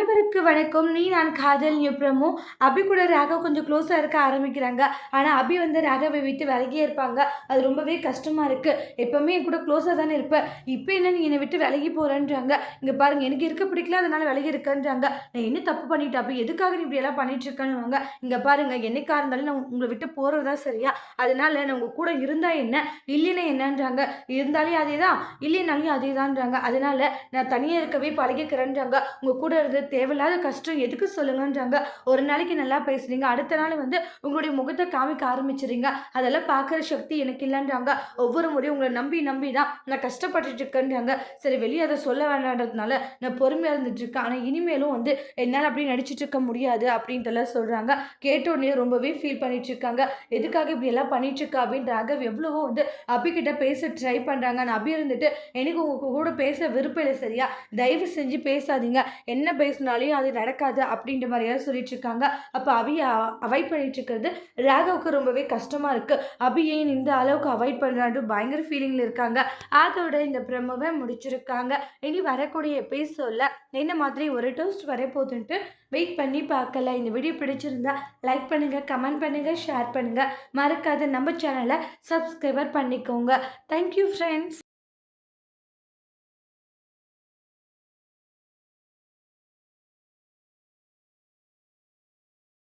அனைவருக்கு வணக்கம். நீ நான் காதல் பிரமோ அபி கூட ராகவ் கொஞ்சம் க்ளோஸாக இருக்க ஆரம்பிக்கிறாங்க. ஆனால் அபி வந்து ராகவை விட்டு விலகியே இருப்பாங்க. அது ரொம்பவே கஷ்டமாக இருக்குது. எப்போவுமே என் கூட க்ளோஸாக தானே இருப்பேன், இப்போ என்ன நீ என்னை விட்டு விலகி போகிறேன்றாங்க. இங்கே பாருங்கள், எனக்கு இருக்க பிடிக்கல, அதனால் விலகி இருக்கேன்றாங்க. நான் என்ன தப்பு பண்ணிட்டேன் அப்போ, எதுக்காக நீ இப்படியெல்லாம் பண்ணிட்டு இருக்கேன்னு. இங்கே பாருங்கள், என்னைக்காக இருந்தாலும் நான் உங்களை விட்டு போகிறதா சரியா, அதனால நான் உங்கள் கூட இருந்தால் என்ன, இல்லைன்னா என்னன்றாங்க. இருந்தாலே அதே தான், இல்லைனாலையும் அதே தான்றாங்க. அதனால நான் தனியாக இருக்கவே பழகிக்கிறேன்றாங்க. உங்கள் கூட இருந்து தேவையில்லாத கஷ்டம் எதுக்கு சொல்லுங்கன்றாங்க. ஒரு நாளைக்கு நல்லா பேசுறீங்க, அடுத்த நாள் வந்து உங்களுடைய முகத்தை காமிக்க ஆரம்பிச்சிடுறீங்க. அதெல்லாம் பார்க்குற சக்தி எனக்கு இல்லைன்றாங்க. ஒவ்வொரு முறையும் உங்களை நம்பி தான் நான் கஷ்டப்பட்டுட்டு இருக்கேன்றாங்க. சரி, வெளியே அதை சொல்ல வேண்டான்றதுனால நான் பொறுமையாக இருந்துட்டு இருக்கேன். ஆனால் இனிமேலும் வந்து என்னால் அப்படி நடிச்சிட்டு இருக்க முடியாது அப்படின்ட்டுலாம் சொல்கிறாங்க. கேட்ட உடனே ரொம்பவே ஃபீல் பண்ணிட்டு இருக்காங்க. எதுக்காக இப்படி எல்லாம் பண்ணிட்டு இருக்கா அப்படின்னு ராகவ் எவ்வளவோ வந்து அபிகிட்ட பேச ட்ரை பண்ணுறாங்க. நான் அபி இருந்துட்டு எனக்கு உங்க கூட பேச விருப்பம் இல்லை, சரியா, தயவு செஞ்சு பேசாதீங்க, என்ன பேசினாலையும் அது நடக்காது அப்படின்ற மாதிரியாவது சொல்லிட்டு இருக்காங்க. அப்போ அபியை அவாய்ட் பண்ணிட்டு இருக்கிறது ராகவுக்கு ரொம்பவே கஷ்டமா இருக்கு. அபியை இந்த அளவுக்கு அவாய்ட் பண்ணுறான்ட்டு பயங்கர ஃபீலிங்ல இருக்காங்க. அதோட இந்த ப்ரோமோவை முடிச்சிருக்காங்க. இனி வரக்கூடிய எபிசோட்ல என்ன மாதிரி ஒரு டோஸ்ட் வரப்போகுதுன்ட்டு வெயிட் பண்ணி பார்க்கல. இந்த வீடியோ பிடிச்சிருந்தா லைக் பண்ணுங்க, கமெண்ட் பண்ணுங்க, ஷேர் பண்ணுங்க. மறக்காத நம்ம சேனலை சப்ஸ்கிரைபர் பண்ணிக்கோங்க. Thank you friends.